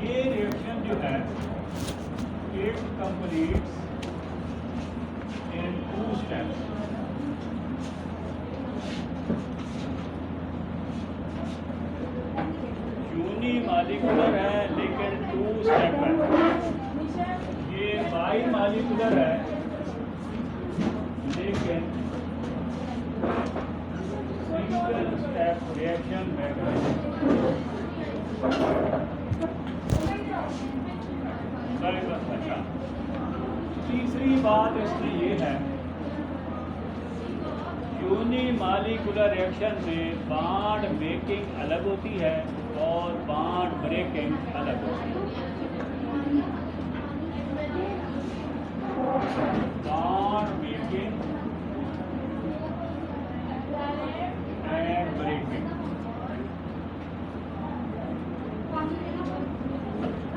ये रिएक्शन जो है it completes in 2 steps. Unimolecular है लेकिन 2 स्टेप है। ये बाई मॉलिक्यूलर है लेकिन सिंगल स्टेप रिएक्शन अच्छा। तीसरी बात इसमें ये है, यूनिमॉलिक्यूलर रिएक्शन में बॉन्ड मेकिंग अलग होती है और बॉन्ड ब्रेकिंग अलग होती है। Bond making and breaking,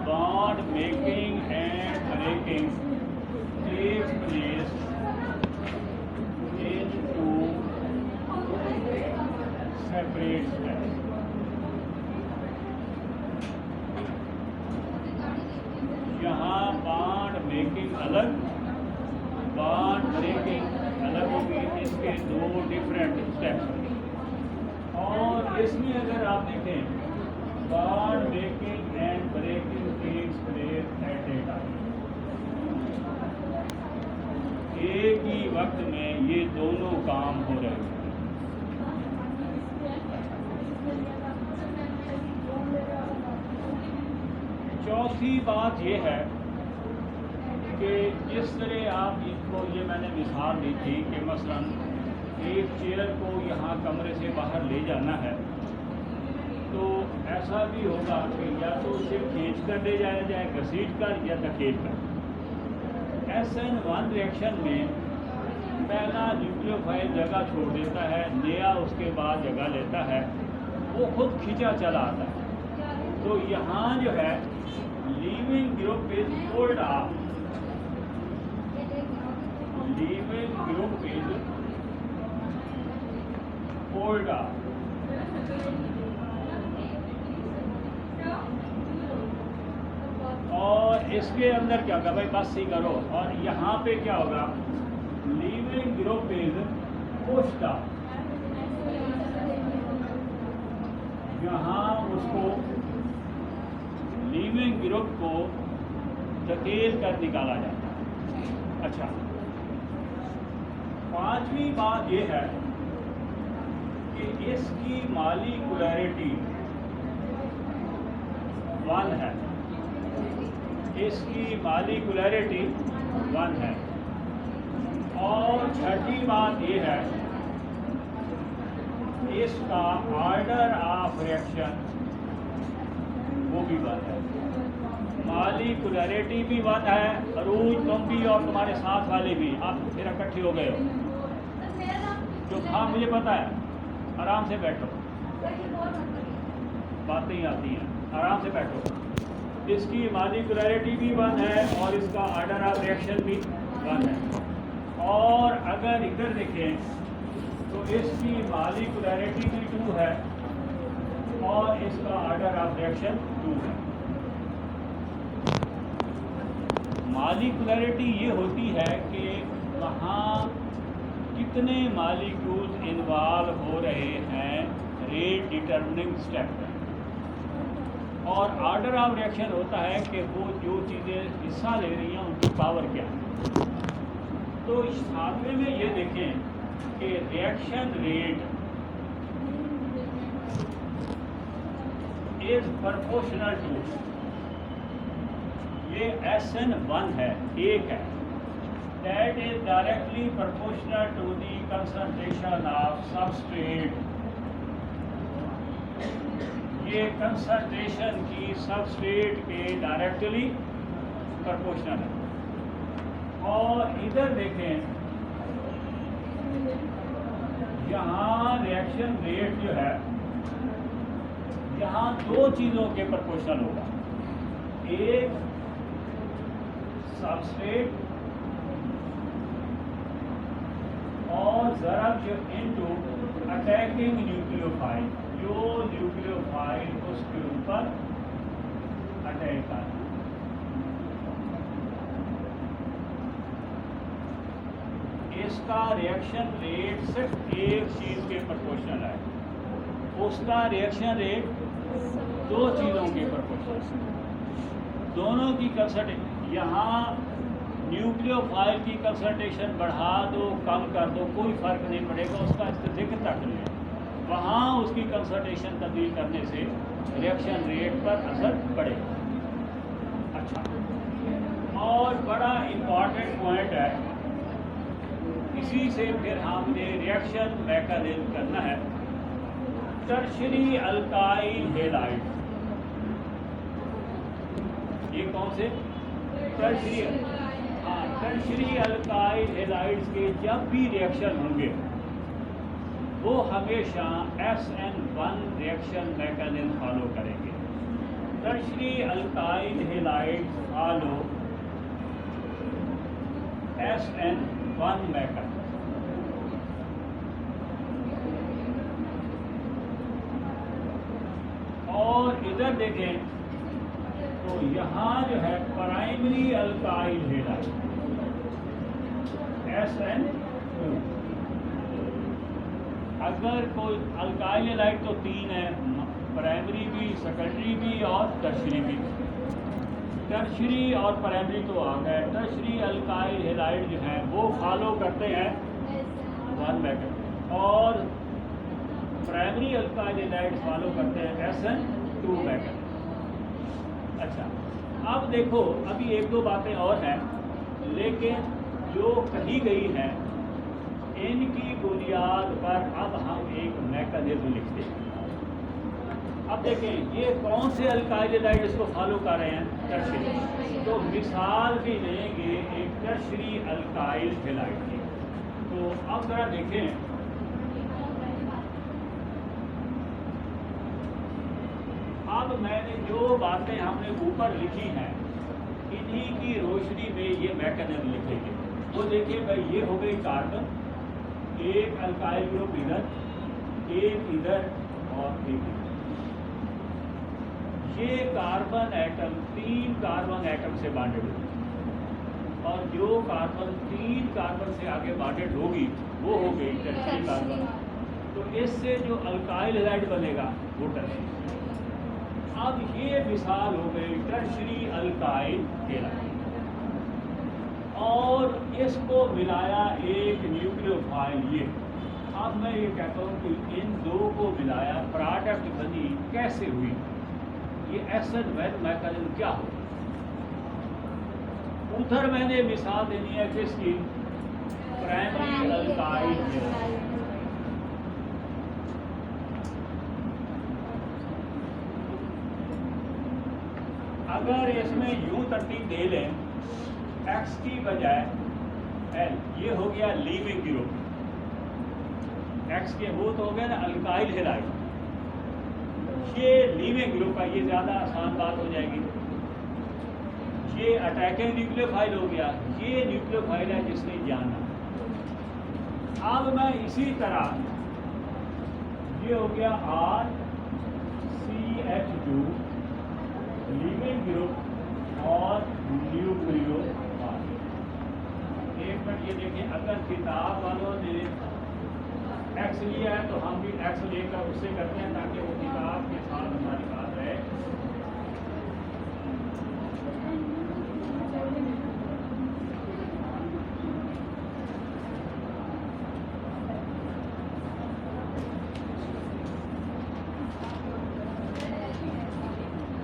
bond making and breaking takes place in 2 separate steps. यहाँ bond making अलग, bond breaking अलग होगी, इसके 2 डिफरेंट स्टेप्स। और इसमें अगर आप देखें bond making and breaking takes place at a time, एक ही वक्त में ये दोनों काम हो रहे हैं। चौथी बात ये है कि जिस तरह आप इसको, ये मैंने मिसाल दी थी कि मसलन एक चेयर को यहाँ कमरे से बाहर ले जाना है, तो ऐसा भी होगा कि या तो उसे खींच कर ले जाया जाए, घसीट कर या धकेल कर। SN1 रिएक्शन में पहला न्यूक्लियोफाइल जगह छोड़ देता है, नया उसके बाद जगह लेता है, वो खुद खींचा चला आता है। तो यहाँ जो है leaving group is pulled off, leaving group is pulled off. और इसके अंदर क्या होगा भाई, बस ही करो। और यहाँ पे क्या होगा, leaving group is pushed up, यहाँ उसको लीविंग ग्रुप को धकेल कर निकाला जाता है। अच्छा, पांचवी बात यह है कि इसकी मॉलिक्यूलरिटी 1 है, इसकी मॉलिक्यूलरिटी 1 है। और छठी बात ये है, इसका ऑर्डर ऑफ रिएक्शन वो भी 1 है, मॉलिक्यूलरिटी भी 1 है। अरूज, तुम भी और तुम्हारे साथ वाले भी, आप फिर इकट्ठे हो गए हो। जो हाँ मुझे पता है, आराम से बैठो, बातें ही आती हैं, आराम से बैठो। इसकी मॉलिक्यूलरिटी भी 1 है और इसका ऑर्डर ऑफ रिएक्शन भी 1 है। और अगर इधर देखें तो इसकी मॉलिक्यूलरिटी भी 2 है और इसका ऑर्डर ऑफ रिएक्शन 2 है। मॉलिक्यूलरिटी ये होती है कि वहाँ कितने मॉलिक्यूल्स इन्वॉल्व हो रहे हैं रेट डिटरमिनिंग स्टेप में। और ऑर्डर ऑफ रिएक्शन होता है कि वो जो चीज़ें हिस्सा ले रही हैं उनकी पावर क्या है। तो इस सातवें में ये देखें कि reaction rate is proportional to, ये SN1 है, 1 है, that is directly proportional to the concentration of substrate. ये कंसंट्रेशन की सबस्ट्रेट के डायरेक्टली प्रोपोर्शनल है। और इधर देखें, यहाँ रिएक्शन रेट जो है यहाँ 2 चीज़ों के प्रोपोर्शनल होगा, एक सबस्ट्रेट और ज़रब जो इनटू अटैकिंग न्यूक्लियोफाइल, जो न्यूक्लियोफाइल उसके ऊपर रहेगा। इसका रिएक्शन रेट सिर्फ एक चीज़ के प्रोपोर्शनल है, उसका रिएक्शन रेट दो चीज़ों के प्रोपोर्शनल। दोनों की कंसंट्रेशन, यहाँ न्यूक्लियोफाइल की कंसंट्रेशन बढ़ा दो कम कर दो कोई फ़र्क नहीं पड़ेगा, उसका जिक्र तक नहीं है। वहाँ उसकी कंसंट्रेशन तब्दील करने से रिएक्शन रेट पर असर पड़ेगा। अच्छा, और बड़ा इम्पॉर्टेंट पॉइंट है, इसी से फिर हमने रिएक्शन मैकेनिज्म करना है। टर्शरी अल्काइल हैलाइड, ये कौन से टर्शरी, हाँ, टर्शरी अल्काइल हैलाइड्स के जब भी रिएक्शन होंगे वो हमेशा SN1 रिएक्शन मैकेनिज्म फॉलो करेंगे। Tertiary alkyl halides follow SN1 mechanism. और इधर देखें तो यहाँ जो है प्राइमरी अल्काइल हैलाइड SN2। अगर कोई अल्काइल हैलाइड तो तीन है, प्राइमरी भी, सेकेंडरी भी और टर्शरी भी। टर्शरी और प्राइमरी तो आ गए, टर्शरी अल्काइल हैलाइड जो हैं वो फॉलो करते हैं 1 मैकेनिज्म, और प्राइमरी अल्काइल हैलाइड फॉलो करते हैं SN2 मैकेनिज्म। अच्छा, अब देखो अभी एक दो बातें और हैं, लेकिन जो कही गई हैं इनकी बुनियाद पर अब हम एक मैकेनिज्म लिखते हैं। अब देखें ये कौन से अल्काइल हैलाइड इसको फॉलो कर रहे हैं, टर्शरी। तो मिसाल भी लेंगे एक टर्शरी अल्काइल हैलाइड की। तो अब जरा देखें, अब मैंने जो बातें हमने ऊपर लिखी हैं इन्हीं की रोशनी में ये मैकेनिज्म लिखेंगे। वो देखिए भाई, ये हो गई कार्बन, एक अल्काइल ग्रुप इधर, एक इधर और एक इधर। ये कार्बन एटम 3 कार्बन एटम से बॉन्डेड होगी, और जो कार्बन 3 कार्बन से आगे बॉन्डेड होगी वो हो गई टर्शरी कार्बन। तो इससे जो अल्काइल हैलाइड बनेगा वो टर्शरी। अब ये मिसाल हो गई टर्शरी अल्काइल हैलाइड, और इसको मिलाया एक न्यूक्लियोफाइल ये। अब मैं ये कहता हूँ कि इन दो को मिलाया, प्रोडक्ट बनी कैसे हुई, ये SN1 मैकेनिज्म क्या हो। उधर मैंने मिसाल देनी है किसकी, प्राइमरी अल्काइल हैलाइड। अगर इसमें यूं तरतीब दे लें, X की बजाय L, ये हो गया लीविंग ग्रुप। X के वो तो हो गया ना अल्काइल हैलाइड, ये लीविंग ग्रुप का, ये ज़्यादा आसान बात हो जाएगी। ये अटैकिंग न्यूक्लियोफाइल हो गया, ये न्यूक्लियोफाइल है जिसने जाना। अब मैं इसी तरह, ये हो गया RCH2 लीविंग ग्रुप और न्यूक्लियोफाइल। एक मिनट ये देखें, अगर किताब वालों ने X लिया है तो हम भी X लेकर उससे करते हैं, ताकि वो किताब के साथ हमारी बात रहे।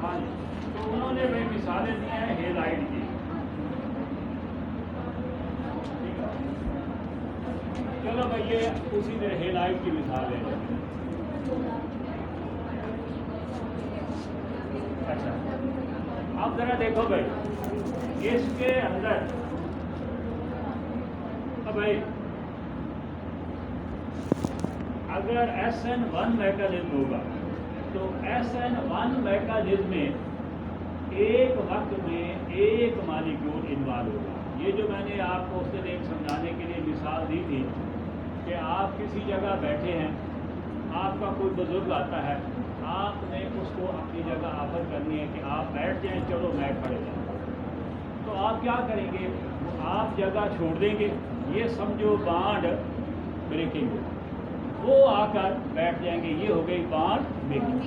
हाँ जी, तो उन्होंने भी मिसालें दी हैं हैलाइड की। ठीक है, चलो भाई ये उसी तरह हैलाइड की मिसाल है। अच्छा, अब जरा देखो भाई, इसके अंदर अब भाई अगर SN1 मैकेनिज्म होगा तो SN1 मैकेनिज्म में एक वक्त में एक मॉलिक्यूल इन्वॉल्व होगा। ये जो मैंने आपको उस दिन एक समझाने के लिए मिसाल दी थी कि आप किसी जगह बैठे हैं, आपका कोई बुजुर्ग आता है, आपने उसको अपनी जगह ऑफर करनी है कि आप बैठ जाएं, चलो मैं खड़े जाऊँ, तो आप क्या करेंगे, आप जगह छोड़ देंगे, ये समझो बाड ब्रेकिंग, वो आकर बैठ जाएंगे, ये हो गई बाड ब्रेकिंग।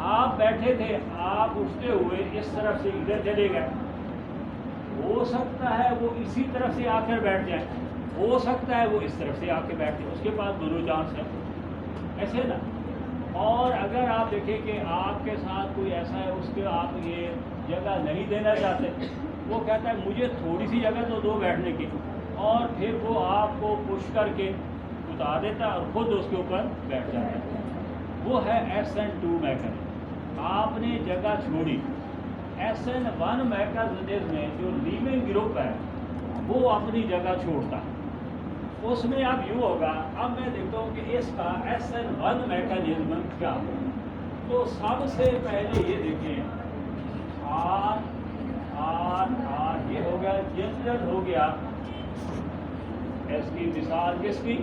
आप बैठे थे, आप उठते हुए इस तरफ से इधर चले गए, हो सकता है वो इसी तरफ से आकर बैठ जाए, हो सकता है वो इस तरफ से आके बैठ जाए, उसके पास दोनों चांस है, ऐसे ना। और अगर आप देखें कि आपके साथ कोई ऐसा है, उसके आप ये जगह नहीं देना चाहते, वो कहता है मुझे थोड़ी सी जगह तो दो बैठने की, और फिर वो आपको पुश करके उतार देता और खुद उसके ऊपर बैठ जाता है, वो है SN2 मैकेनिज्म। आपने जगह छोड़ी, SN1 मैकेनिज्म में जो लीविंग ग्रुप है वो अपनी जगह छोड़ता, उसमें अब यूँ होगा। अब मैं देखता हूँ कि इसका SN1 मैकेनिज्म क्या हो, तो सबसे पहले ये देखें, R R R, ये हो गया जनरल, हो गया इसकी मिसाल किसकी,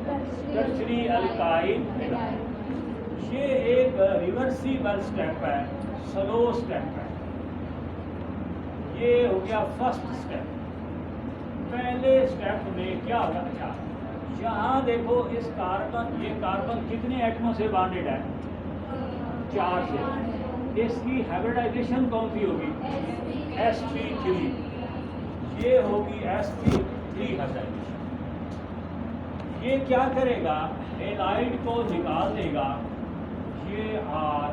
टर्शरी अल्काइल। ये एक रिवर्सिबल स्टेप है, स्लो स्टेप है, ये हो गया फर्स्ट स्टेप। पहले स्टेप में क्या होगा, अच्छा यहाँ देखो इस कार्बन, ये कार्बन कितने एटमों से बॉन्डेड है, 4 से, इसकी हाइब्रिडाइजेशन कौन सी होगी, sp3, ये होगी sp3 हाइब्रिडाइजेशन। ये क्या करेगा, हेलाइड को निकाल देगा, ये R,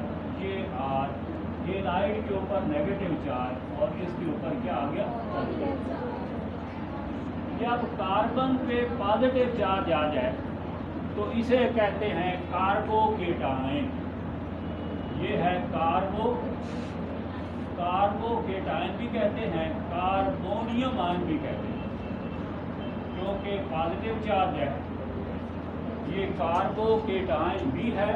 हेलाइड के ऊपर नेगेटिव चार्ज और इसके ऊपर क्या आ गया पॉजिटिव। जब कार्बन पे पॉजिटिव चार्ज आ जाए तो इसे कहते हैं कार्बोकेटायन, ये है कार्बोकेटायन भी कहते हैं, कार्बोनियम आयन भी कहते हैं, क्योंकि पॉजिटिव चार्ज है, ये कार्बोकेटायन भी है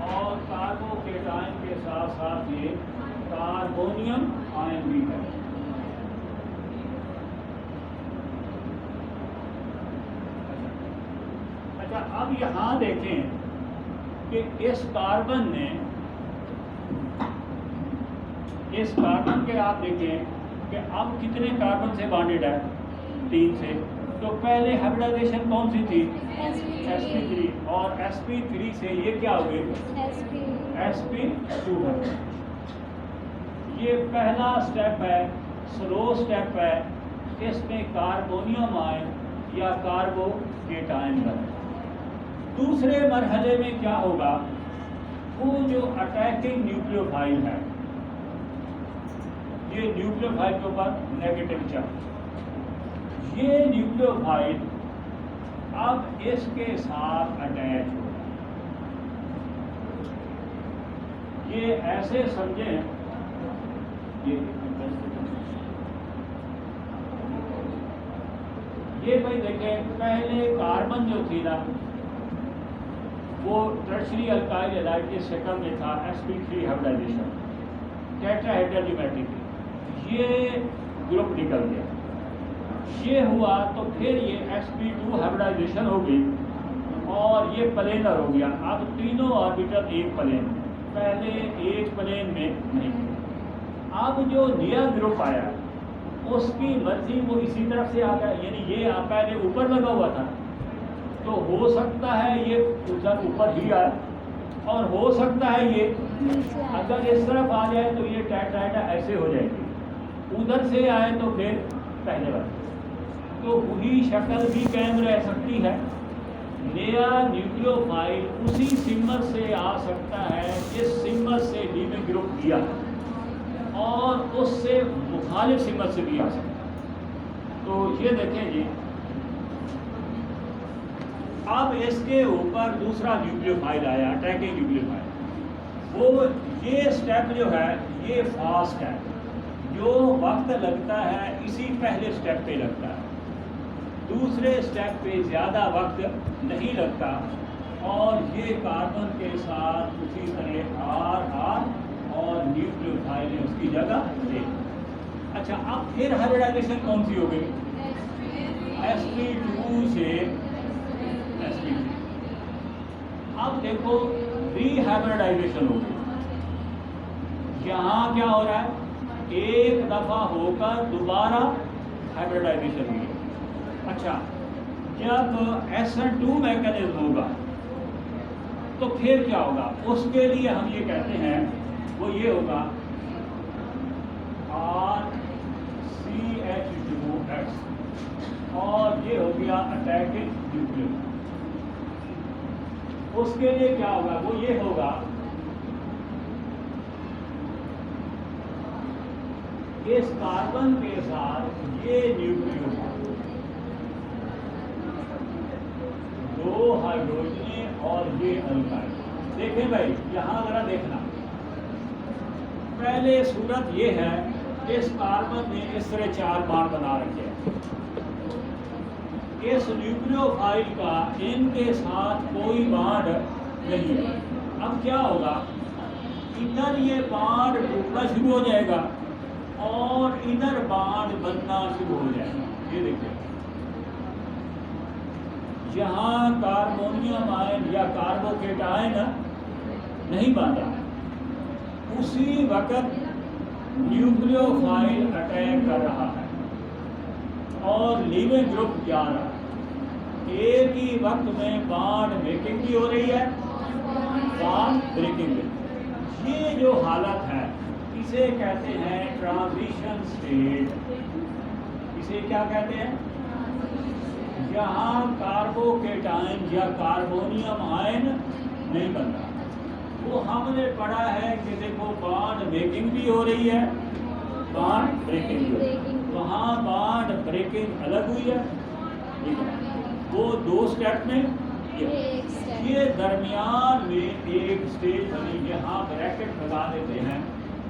और कार्बोकेटायन के साथ साथ ये कार्बोनियम आयन भी है। अच्छा, अब यहाँ देखें कि इस कार्बन के आप देखें कि अब कितने कार्बन से बॉन्डेड है, 3 से। तो पहले हाइब्रिडाइजेशन कौन सी थी, sp3, और sp3 से ये क्या हो गए, sp2 है। ये पहला स्टेप है, स्लो स्टेप है, इसमें कार्बोनियम आयन या कार्बोकेटायन बने। दूसरे मरहले में क्या होगा, वो जो अटैकिंग न्यूक्लियोफाइल है, ये न्यूक्लियोफाइल के ऊपर नेगेटिव चार्ज, ये न्यूक्लियोफाइल अब इसके साथ अटैच हो, ये ऐसे समझें, ये भाई देखें, पहले कार्बन जो थी ना वो टर्शरी अल्काइल हैलाइड के शक्ल में था, sp3 हाइब्रिडाइजेशन, टेट्राहेड्रल न्यूमेटिक, ये ग्रुप निकल गया, ये हुआ तो फिर ये sp2 हाइब्रिडाइजेशन हो गई और ये प्लेनर हो गया। अब तीनों ऑर्बिटल एक प्लेन, पहले एक प्लेन में नहीं। अब जो नया ग्रुप आया उसकी मर्जी वो इसी तरफ से आ गया, यानी ये पहले ऊपर लगा हुआ था, तो हो सकता है ये उधर ऊपर ही आए और हो सकता है ये अगर इस तरफ आ जाए तो ये टेट्राहेड्रा ऐसे हो जाएगी, उधर से आए तो फिर पहले बार, तो वही शक्ल भी कायम रह सकती है। नया न्यूक्लियोफाइल उसी सिम्बर से आ सकता है जिस सिम्बर से लीविंग ग्रुप दिया, और उससे मुखालिफ सिम्बर से भी आ सकता है। तो ये देखें जी, अब इसके ऊपर दूसरा न्यूक्लियोफाइल आया, अटैकिंग न्यूक्लियोफाइल, वो ये स्टेप जो है ये फास्ट है, जो वक्त लगता है इसी पहले स्टेप पे लगता है, दूसरे स्टेप पे ज़्यादा वक्त नहीं लगता, और ये कार्बन के साथ उसी तरह R और न्यूक्लियोफाइल ने उसकी जगह ले। अच्छा, अब फिर हाइब्रिडाइजेशन कौन सी हो गई, sp2 से sp3। अब देखो रीहाइब्रिडाइजेशन हो गई। यहाँ क्या हो रहा है, एक दफा होकर दोबारा हाइब्रिडाइजेशन हुई। अच्छा, जब SN2 मैकेनिज्म होगा तो फिर क्या होगा, उसके लिए हम ये कहते हैं वो ये होगा RCH2X, और ये हो गया अटैकिंग न्यूक्लियस। उसके लिए क्या होगा, वो ये होगा इस कार्बन के साथ ये न्यूक्लियस, दो हाइड्रोजन और ये अल्काइल। देखें भाई, यहाँ जरा देखना, पहले सूरत ये है, इस कार्बन ने इस तरह 4 बांड बना रखे हैं। इस न्यूक्लियोफाइल का इनके साथ कोई बांड नहीं है। अब क्या होगा, इधर ये बांड टूटना शुरू हो जाएगा और इधर बांड बनना शुरू हो जाएगा। ये देखिए, जहाँ कार्बोनियम आयन या कार्बोकेटायन नहीं बना, उसी वक्त न्यूक्लियोफाइल अटैक कर रहा है और लीविंग ग्रुप जा रहा है। एक ही वक्त में बांड मेकिंग भी हो रही है, बांड ब्रेकिंग भी। ये जो हालत है इसे कहते हैं ट्रांजिशन स्टेट। इसे क्या कहते हैं, जहाँ कार्बोकेटायन या कार्बोनियम आयन नहीं बनता। वो हमने पढ़ा है कि देखो, बांड मेकिंग भी हो रही है, बांड ब्रेकिंग भी हो रही है। वहाँ बांड ब्रेकिंग अलग हुई है, वो 2 स्टेप में, ये दरमियान में एक स्टेज बनी, यहाँ ब्रैकेट लगा देते हैं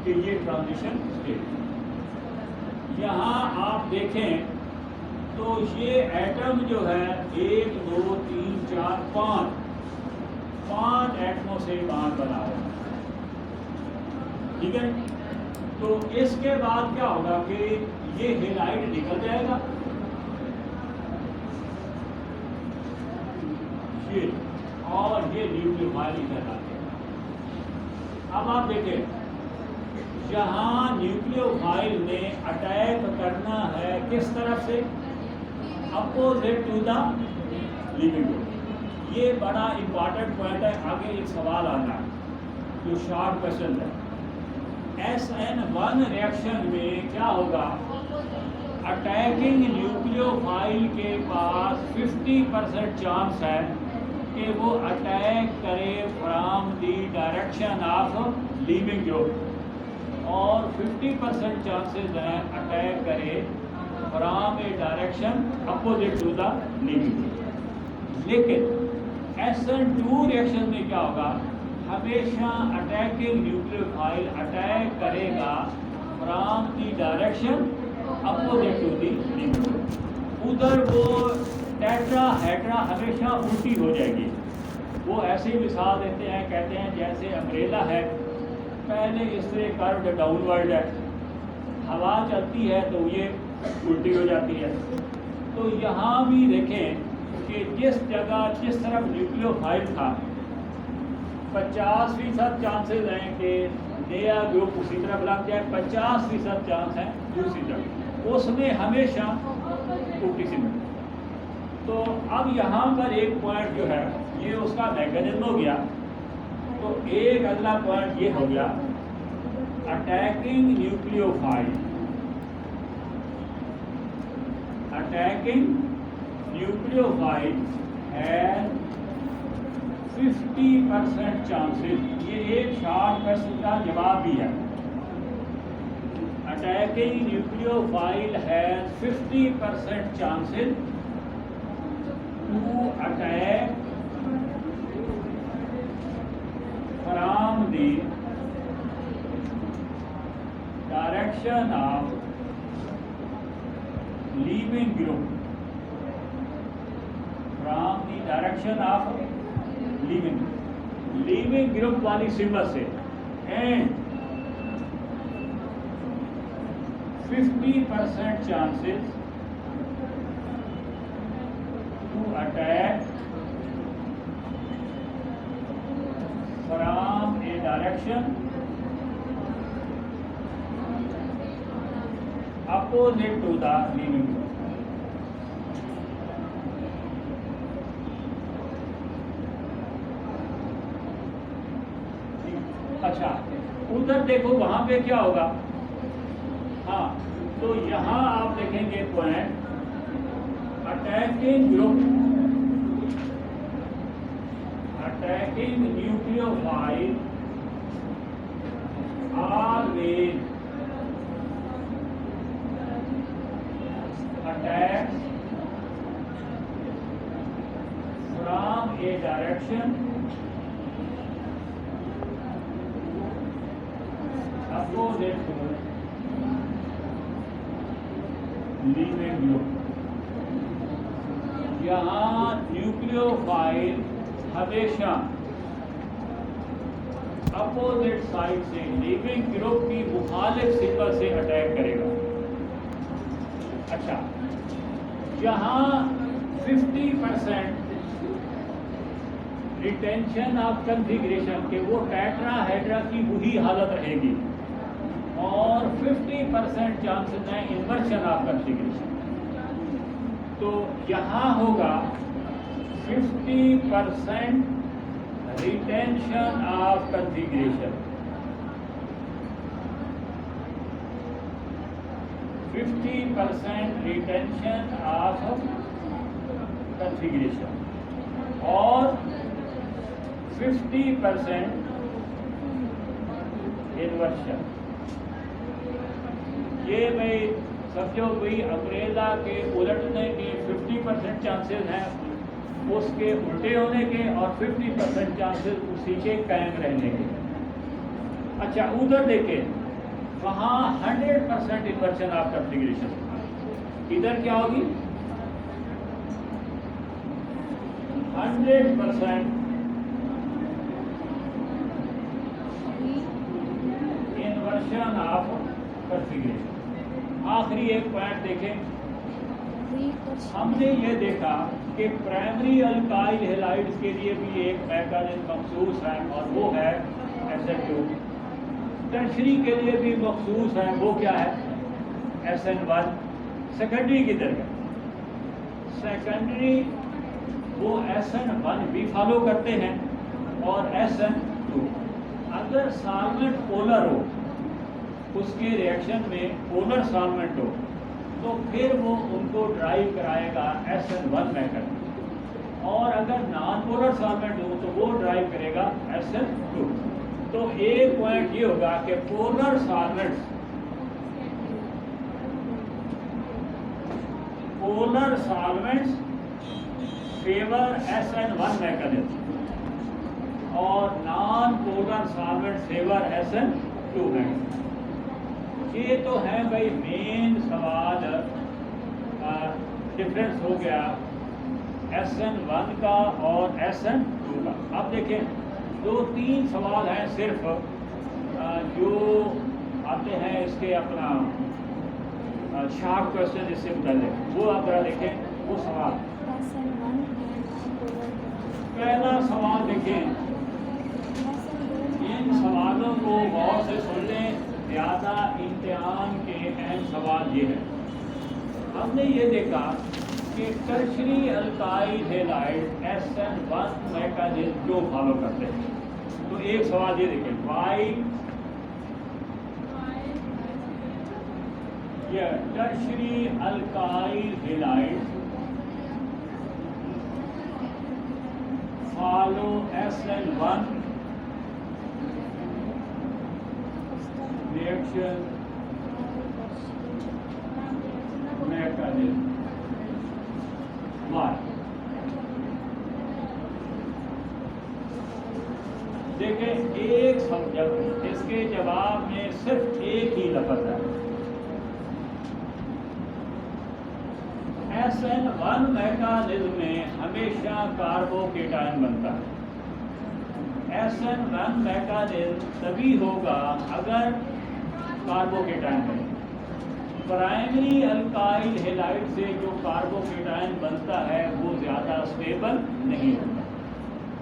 कि ये ट्रांजिशन स्टेज। यहाँ आप देखें तो ये एटम जो है 1 2 3 4 5 एटमों से बांड बना हुआ है, ठीक है। तो इसके बाद क्या होगा कि ये हेलाइड निकल जाएगा, ये, और ये न्यूक्लियोफाइल इधर आ जाएगा। अब आप देखें, जहाँ न्यूक्लियोफाइल ने अटैक करना है किस तरफ से, opposite to the leaving group. ये बड़ा इंपॉर्टेंट पॉइंट है, आगे एक सवाल आना है जो शॉर्ट क्वेश्चन है। SN1 रिएक्शन में क्या होगा, अटैकिंग न्यूक्लियोफाइल के पास 50% चांस है कि वो अटैक करे from the direction of leaving group, और 50% चांसेस हैं अटैक करे from a direction opposite to the leaving group. लेकिन SN2 रिएक्शन में क्या होगा, हमेशा अटैकिंग न्यूक्लियोफाइल अटैक करेगा from the direction opposite to the leaving group. उधर वो टेट्राहेड्रा हमेशा उल्टी हो जाएगी। वो ऐसी मिसाल देते हैं, कहते हैं जैसे अम्ब्रेला है, पहले इस तरह कर्व्ड डाउनवर्ड है, हवा चलती है तो ये उल्टी हो जाती है। तो यहाँ भी देखें कि जिस जगह जिस तरफ न्यूक्लियोफाइल था, 50% चांसेस हैं कि नया ग्रुप उसी तरफ लग जाए, 50% चांस है दूसरी तरफ, उसमें हमेशा उल्टी सी मिलती। तो अब यहाँ पर एक पॉइंट जो है, ये उसका मैकेनिज्म हो गया। तो एक अगला पॉइंट ये हो गया, attacking nucleophile, attacking nucleophile has 50% chances. ये एक शॉर्ट क्वेश्चन का जवाब भी है। Attacking nucleophile has 50% chances to attack from the direction of leaving group, from the direction of leaving group वाली सिंबल से, and 50% chances to attack from a direction opposite to the leaving group. अच्छा, उधर देखो वहां पे क्या होगा। हाँ, तो यहाँ आप देखेंगे point attacking group, attacking nucleophile always attacks from a direction opposite to leaving group. यहाँ न्यूक्लियोफाइल हमेशा अपोजिट साइड से लीविंग ग्रुप की मुखालिफ सिंबल से अटैक करेगा। अच्छा, यहाँ 50% रिटेंशन ऑफ कन्फिग्रेशन के वो टेट्राहेड्रा की वही हालत रहेगी और 50% चांसेस हैं इन्वर्शन ऑफ कन्फिग्रेशन। तो यहाँ होगा 50% retention of configuration, 50% retention of configuration और 50% इन्वर्शन। ये भाई समझो भाई अम्ब्रेला के उलटने के 50% चांसेस हैं, उसके उल्टे होने के और 50% चांसेस उसी के कायम रहने के। अच्छा, उधर देखें वहाँ 100% इन्वर्शन ऑफ कन्फिग्रेशन, इधर क्या होगी 100% इन्वर्शन ऑफ कन्फिग्रेशन। आखिरी एक पॉइंट देखें, हमने ये देखा कि प्राइमरी अल्काइल हैलाइड्स के लिए भी एक मैकेनिज्म मखसूस है और वो है SN2। टर्शरी के लिए भी मखसूस है, वो क्या है SN1। सेकेंडरी की तरह सेकेंडरी वो SN1 भी फॉलो करते हैं और SN2। अगर सॉल्वेंट पोलर हो, उसके रिएक्शन में पोलर सॉल्वेंट हो, तो फिर वो उनको ड्राइव कराएगा SN1 मैकेनिज्म, और अगर नॉन पोलर सॉल्वेंट हो तो वो ड्राइव करेगा SN2। तो एक पॉइंट ये होगा कि polar solvents favour SN1 mechanism और non polar solvent favour SN2 mechanism. ये तो है भाई मेन सवाल। डिफरेंस हो गया SN1 का और SN2 का। अब देखें 2-3 सवाल हैं सिर्फ जो आते हैं इसके अपना शार्प क्वेश्चन इससे मुताल्लिक, वो आप जरा देखें वो सवाल। पहला सवाल देखें, इन सवालों को गौर से सुन लें, ज़्यादा इम्तिहान के अहम सवाल ये है। हमने ये देखा कि tertiary alkyl halide SN1 mechanism जो फॉलो करते हैं। तो एक सवाल ये देखें, वाई ये tertiary alkyl halide follow SN1 reaction mechanism. देखें एक जब इसके जवाब में सिर्फ एक ही लफ्ज़ है, SN1 मैकेनिज्म में हमेशा कार्बोकेटायन बनता है। SN1 मैकेनिज्म तभी होगा अगर कार्बोकेटायन बने। प्राइमरी अल्काइल हैलाइड से जो कार्बोकेटायन बनता है वो ज़्यादा स्टेबल नहीं होता।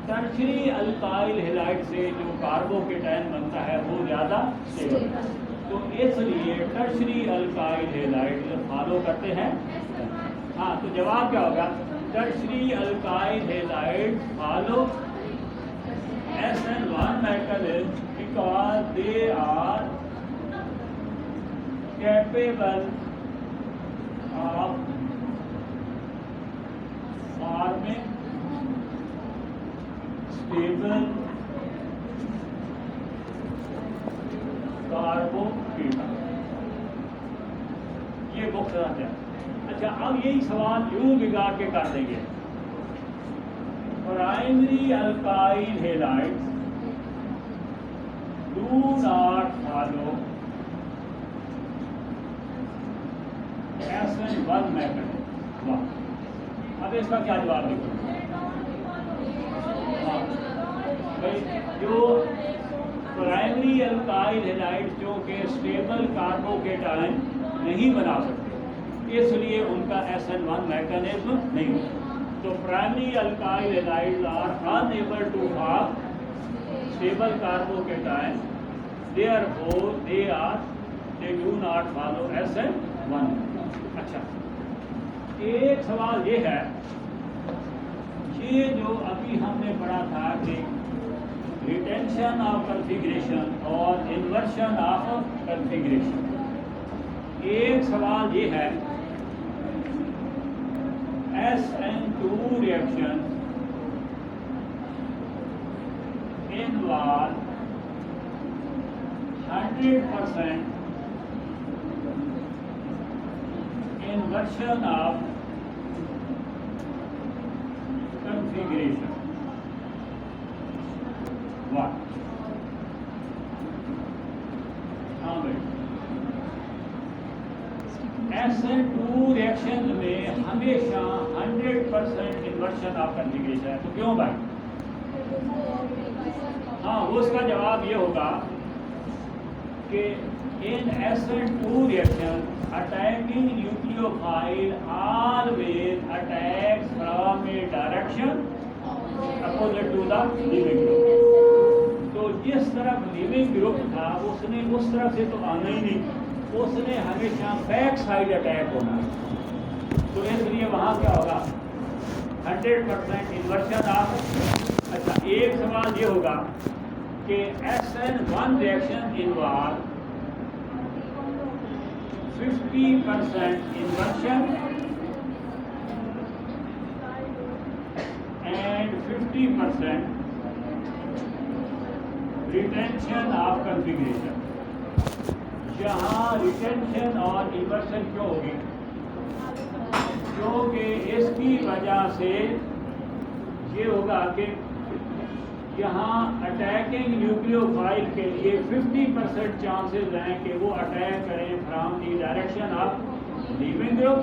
टर्शरी अल्काइल हैलाइड से जो कार्बोकेटायन बनता है वो ज़्यादा स्टेबल है। तो इसलिए टर्शरी अल्काइल हैलाइड फॉलो करते हैं। हाँ, तो जवाब क्या होगा? Tertiary alkyl halide follow SN1 mechanism because they are capable of forming stable carbocation. ये मुख्य है। अच्छा, अब यही सवाल यूं बिगाड़ के कर देंगे। Primary alkyl halides do not follow SN1 mechanism. अब इसका क्या जवाब देंगे? जो प्राइमरी अल्काइल हैलाइड्स जो कि स्टेबल कार्बोकेटायन नहीं बना सकते, इसलिए उनका SN1 मैकेनिज्म नहीं होता। तो primary alkyl halides are unable to form stable carbocation, therefore they do not follow SN1। अच्छा, एक सवाल ये है, ये जो अभी हमने पढ़ा था कि रिटेंशन ऑफ कन्फिग्रेशन और इन्वर्शन ऑफ कन्फिग्रेशन, एक सवाल ये है SN2 reaction involve 100% inversion of configuration. What? हाँ भाई, SN2 रिएक्शन में हमेशा 100% इन्वर्शन ऑफ कन्फिग्रेशन है। तो क्यों भाई? हाँ, उसका जवाब ये होगा कि in SN2 reaction attacking nucleophile always attacks from a direction opposite to the living group। तो जिस तरफ लिविंग ग्रुप था उसने उस तरफ से तो आना ही नहीं, उसने हमेशा बैक साइड अटैक होना है। तो इसलिए वहाँ क्या होगा? 100% इन्वर्शन ऑफ। अच्छा, एक सवाल ये होगा कि SN1 reaction involve 50% inversion and 50% retention of configuration। यहाँ रिटेंशन और इन्वर्शन क्यों होगी? क्योंकि इसकी वजह से ये होगा कि यहाँ अटैकिंग न्यूक्लियोफाइल के लिए 50% चांसेस हैं कि वो अटैक करें from the direction of leaving group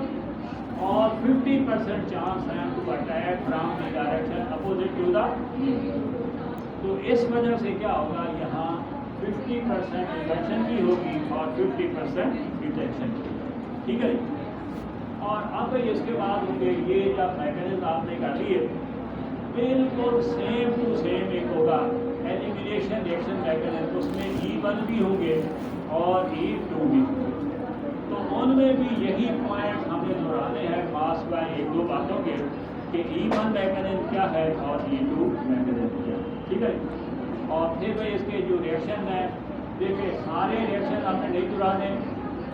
और 50% चांस हैं to attack from the direction opposite to the leaving group. तो इस वजह से क्या होगा? यहाँ 50% इन्वर्शन भी होगी और 50% रिटेंशन भी होगी। ठीक है। और अब इसके बाद होंगे ये जब मैकेनिज्म आपने कर लिए, बिल्कुल सेम टू सेम एक होगा एलिमिनेशन रिएक्शन मैकेनिज्म, उसमें E1 भी होंगे और E2 भी होंगे। तो उनमें भी यही पॉइंट हमें दोहराने हैं खास बाय एक दो बातों के कि E1 मैकेनिज्म क्या है और E2 मैकेनिज्म क्या है। ठीक है। और फिर भाई इसके जो रिएक्शन है, देखिए सारे रिएक्शन आपने नहीं दोहराने।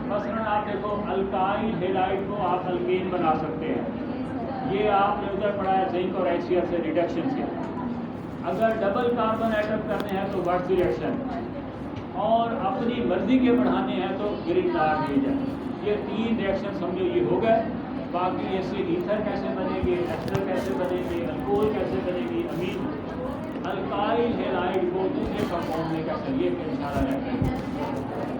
मसलन आप देखो अल्काइल हैलाइड को आप अल्केन बना सकते हैं, ये आपने उधर पढ़ा है जिंक और HCl से रिडक्शन से। अगर डबल कार्बन एटम करने हैं तो वर्ड्स रिएक्शन, और अपनी मर्जी के बढ़ाने हैं तो ग्रीनलार्ड रीजन। ये तीन रिएक्शन समझो ये हो गए। बाकी इससे ईथर कैसे बनेंगे, एस्टर कैसे बनेंगे, अल्कोहल कैसे बनेगी, अमीन अल्काइल हैलाइड को दूसरे कंपाउंड में कैसे, ये इशारा रहता है।